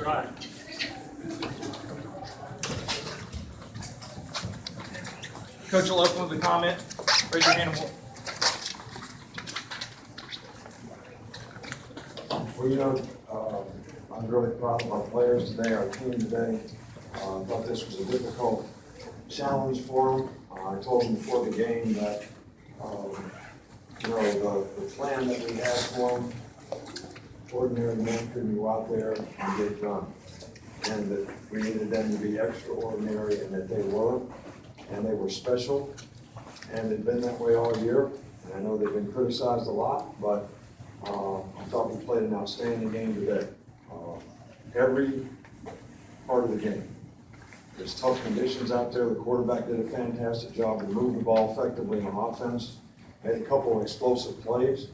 try. Coach will open with a comment. Raise your hand and we'll. Well, you know, I'm really proud of our players today, our team today. I thought this was a difficult challenge for them. I told them before the game that, you know, the plan that we had for them, ordinary men couldn't go out there and get it done. And that we needed them to be extraordinary, and that they were special. And they've been that way all year. And I know they've been criticized a lot, but I thought we played an outstanding game today. Every part of the game. There's tough conditions out there. The quarterback did a fantastic job to move the ball effectively on offense. Made a couple of explosive plays.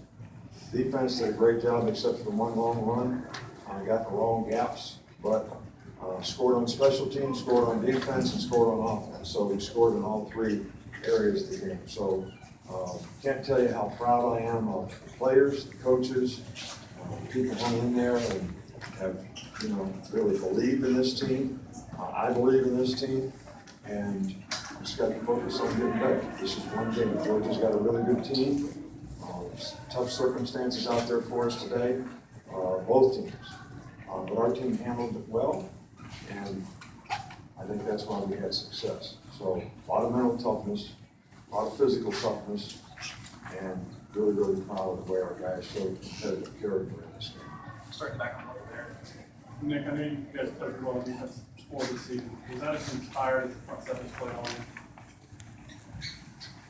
Defense did a great job except for the one long run. Got the wrong gaps, but scored on special teams, scored on defense, and scored on offense. So we scored in all three areas of the game. So can't tell you how proud I am of the players, the coaches, the people hung in there and have, you know, really believed in this team. I believe in this team, and just got to focus on getting better. This is one game. Georgia's got a really good team. Tough circumstances out there for us today, both teams. But our team handled it well, and I think that's why we had success. So a lot of mental toughness, a lot of physical toughness, and really, really proud of the way our guys showed competitive character in this game. Starting back on over there. Nick, I know you guys played well defense for this season. Was that inspired as the front seven play on?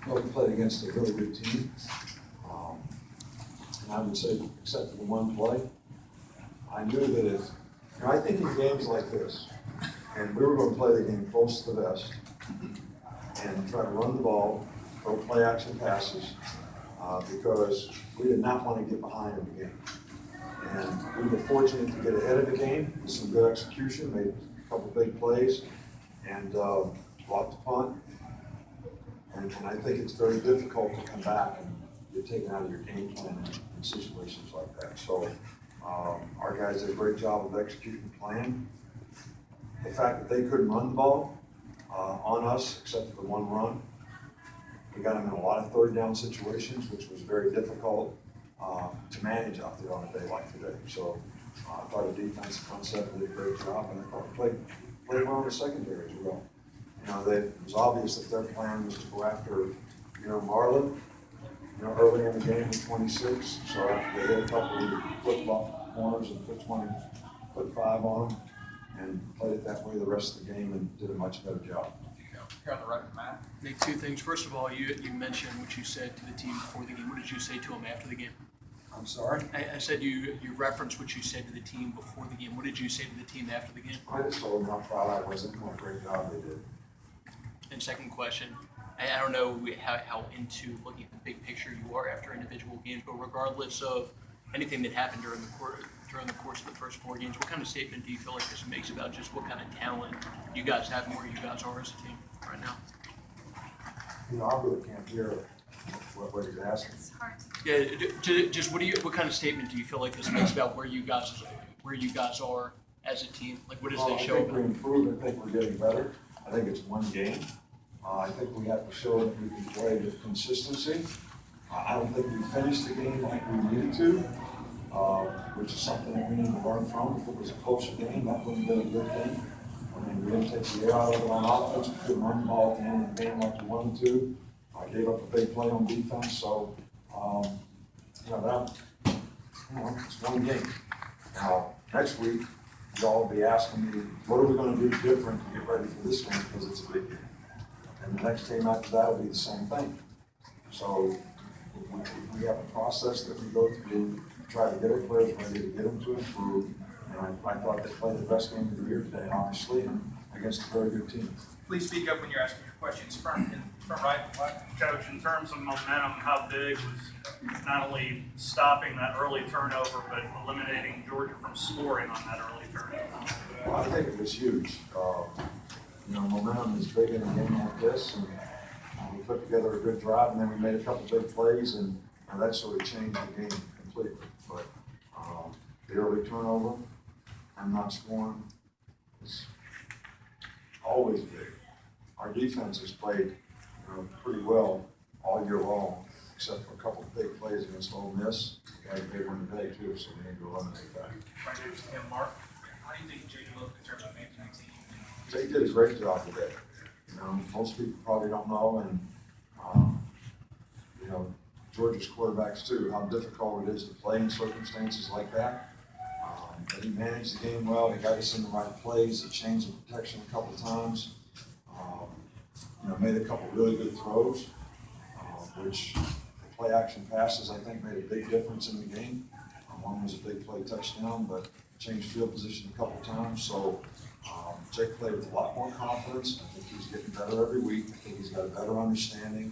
Well, we played against a really good team. And I would say, except for the one play, I knew that if, you know, I think in games like this, and we were going to play the game close to the vest, and try to run the ball, throw play action passes, because we did not want to get behind in the game. And we were fortunate to get ahead of the game with some good execution, made a couple big plays, and blocked the punt. And I think it's very difficult to come back and get taken out of your game plan in situations like that. So our guys did a great job of executing the plan. The fact that they couldn't run the ball on us, except for the one run, we got them in a lot of third down situations, which was very difficult to manage out there on a day like today. So I thought the defensive front seven did a great job, and I thought we played well in the secondary as well. You know, it was obvious that their plan was to go after, you know, Marlon, you know, early in the game with 26. So after they hit a couple of flip-flop corners and put 5 on them, and played it that way the rest of the game and did a much better job. Here on the right, Matt. Nick, two things. First of all, you mentioned what you said to the team before the game. What did you say to them after the game? I'm sorry? I said you referenced what you said to the team before the game. What did you say to the team after the game? I just told them how proud I was and what a great job they did. And second question, I don't know how into looking at the big picture you are after individual games, but regardless of anything that happened during the course of the first 4 games, what kind of statement do you feel like this makes about just what kind of talent you guys have and where you guys are as a team right now? You know, I really can't hear what he's asking. Yeah, just what kind of statement do you feel like this makes about where you guys are as a team? Like, what does Well, they I show? think we improved. I think we're getting better. I think it's one game. I think we have to show that we can play with consistency. I don't think we finished the game like we needed to, which is something that we need to learn from. If it was a closer game, that wouldn't have been a good thing. I mean, we didn't take the air out of it on offense. We couldn't run the ball at the end of the game like we wanted to. I gave up a big play on defense, so you know, it's one game. Now, next week, y'all will be asking me, what are we going to do different to get ready for this game, because it's a big game. And the next game after that will be the same thing. So we have a process that we go through to try to get our players ready, to get them to improve. And I thought they played the best game of the year today, obviously, and against a very good team. Please speak up when you're asking your questions. From right, Coach, in terms of momentum, how big was not only stopping that early turnover, but eliminating Georgia from scoring on that early turnover? Well, I think it was huge. You know, momentum is big in a game like this, and we put together a good drive, and then we made a couple big plays, and that sort of changed the game completely. But the early turnover, and not scoring is always big. Our defense has played, pretty well all year long, except for a couple of big plays against Ole Miss. We had a big one today too, so we need to eliminate that. Right next to him, Mark. How do you think Jake looked in terms of managing the team? Jake did a great job today. Most people probably don't know, and Georgia's quarterbacks too, how difficult it is to play in circumstances like that. But he managed the game well. He got us in the right plays. He changed the protection a couple of times. Made a couple really good throws, which the play action passes I think made a big difference in the game. One was a big play touchdown, but changed field position a couple of times. So Jake played with a lot more confidence. I think he's getting better every week. I think he's got a better understanding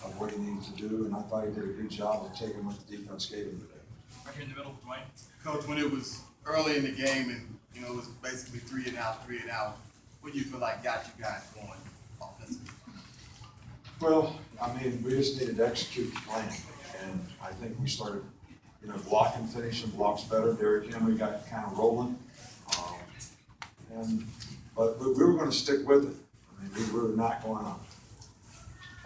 of what he needs to do, and I thought he did a good job of taking what the defense gave him today. Right here in the middle, Dwayne. Coach, when it was early in the game and, it was basically 3 and out, what do you feel like got you guys going offensively? Well, we just needed to execute the plan, and I think we started, blocking, finishing blocks better. Derrick Henry got kind of rolling, but we were going to stick with it. We were not going to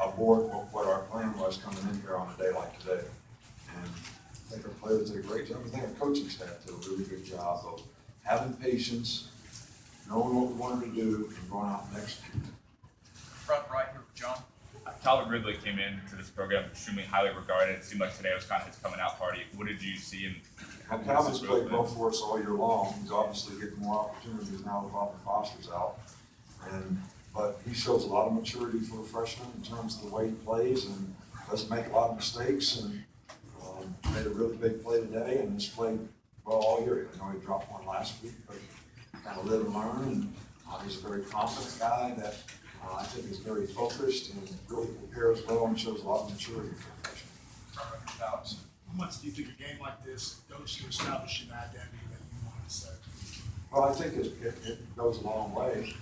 abort what our plan was coming in here on a day like today. And I think our players did a great job. I think our coaching staff did a really good job of having patience, knowing what we wanted to do, and going out and executing. Front right here, John. Tyler Ridley came into this program extremely highly regarded. It seemed like today was kind of his coming out party. What did you see in Calvin's played well for us all year long. He's obviously getting more opportunities now that Bobby Foster's out. But he shows a lot of maturity for a freshman in terms of the way he plays and doesn't make a lot of mistakes, and made a really big play today and has played well all year. I know he dropped one last week, but kind of live and learn, and he's a very confident guy that I think is very focused and really prepares well and shows a lot of maturity for a freshman. Alex. How much do you think a game like this goes to establishing an identity that you want to set? Well, I think it goes a long way.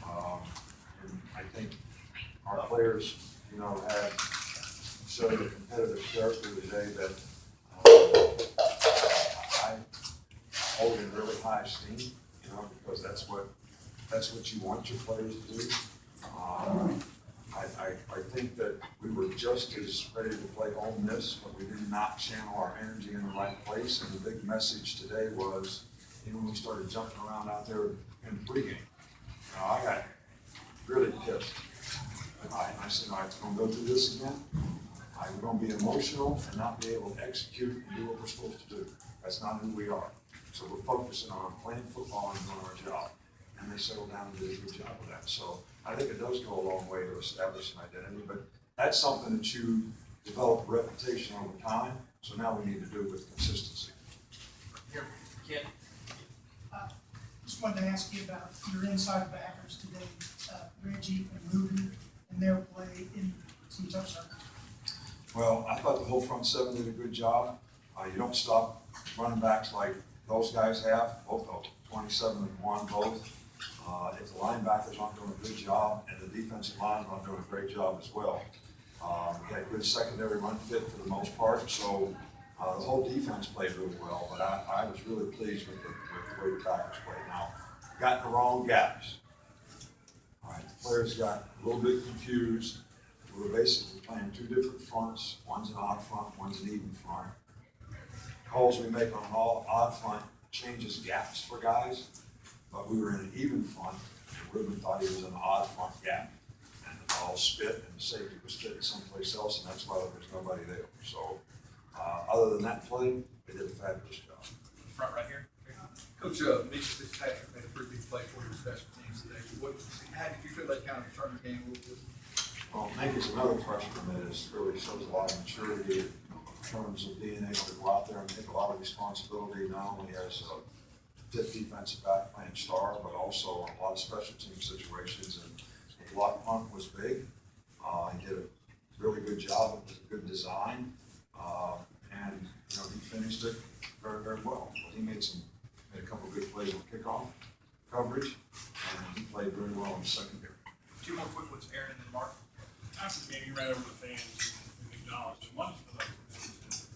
And I think our players, had showed a competitive character today that I hold in really high esteem, because that's what you want your players to do. I think that we were just as ready to play Ole Miss, but we did not channel our energy in the right place. And the big message today was, when we started jumping around out there in the pregame, I got really pissed. I said, all right, we're going to go through this again. We're going to be emotional and not be able to execute and do what we're supposed to do. That's not who we are. So we're focusing on playing football and doing our job. And they settled down and did a good job of that. So I think it does go a long way to establish an identity, but that's something that you develop a reputation over time. So now we need to do it with consistency. Here, Ken. Just wanted to ask you about your inside backers today, Reggie and Moody, and their play in some tough circumstances. Well, I thought the whole front seven did a good job. You don't stop running backs like those guys have, both of them, 27 and 1, both. If the linebackers aren't doing a good job and the defensive line aren't doing a great job as well. We had good secondary run fit for the most part, so the whole defense played really well, but I was really pleased with the way the backers played. Now, got in the wrong gaps. All right, the players got a little bit confused. We were basically playing two different fronts. One's an odd front, one's an even front. Calls we make on an odd front changes gaps for guys, but we were in an even front, and Ruben thought he was in an odd front gap. And the ball spit, and the safety was spitting someplace else, and that's why there was nobody there. So, other than that play, they did a fabulous job. Front right here. Coach, Mitch Fitzpatrick made a pretty big play for your special teams today. How did you feel that kind of turned the game a little bit? Well, Nick is another freshman that really shows a lot of maturity in terms of being able to go out there and take a lot of responsibility, not only as a fifth defensive back playing star, but also in a lot of special team situations. And the block punt was big. He did a really good job. It was a good design. And he finished it very, very well. He made a couple of good plays on kickoff coverage, and he played very well in the secondary. Two more quick ones, Aaron and then Mark. After the game, you ran over the fans and acknowledged them. What for those?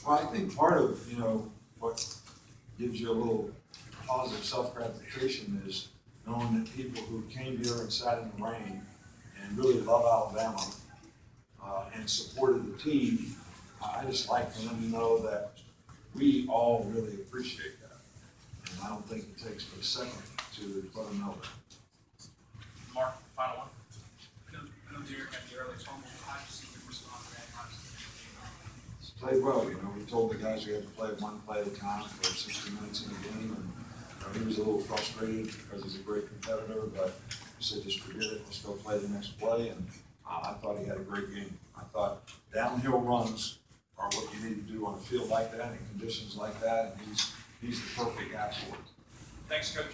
Well, I think part of, what gives you a little positive self-gratification is knowing that people who came here and sat in the rain and really love Alabama, and supported the team. I just like for them to know that we all really appreciate that. And I don't think it takes but a second to let them know that. Mark, final one. I know Derek had the early fumble. How did you see him respond to that? How did you see him? Played well, we told the guys we had to play one play at a time for 60 minutes in the game, and he was a little frustrated because he's a great competitor, but he said, just forget it, let's go play the next play, and I thought he had a great game. I thought downhill runs are what you need to do on a field like that, in conditions like that, and he's the perfect guy for it. Thanks, Coach.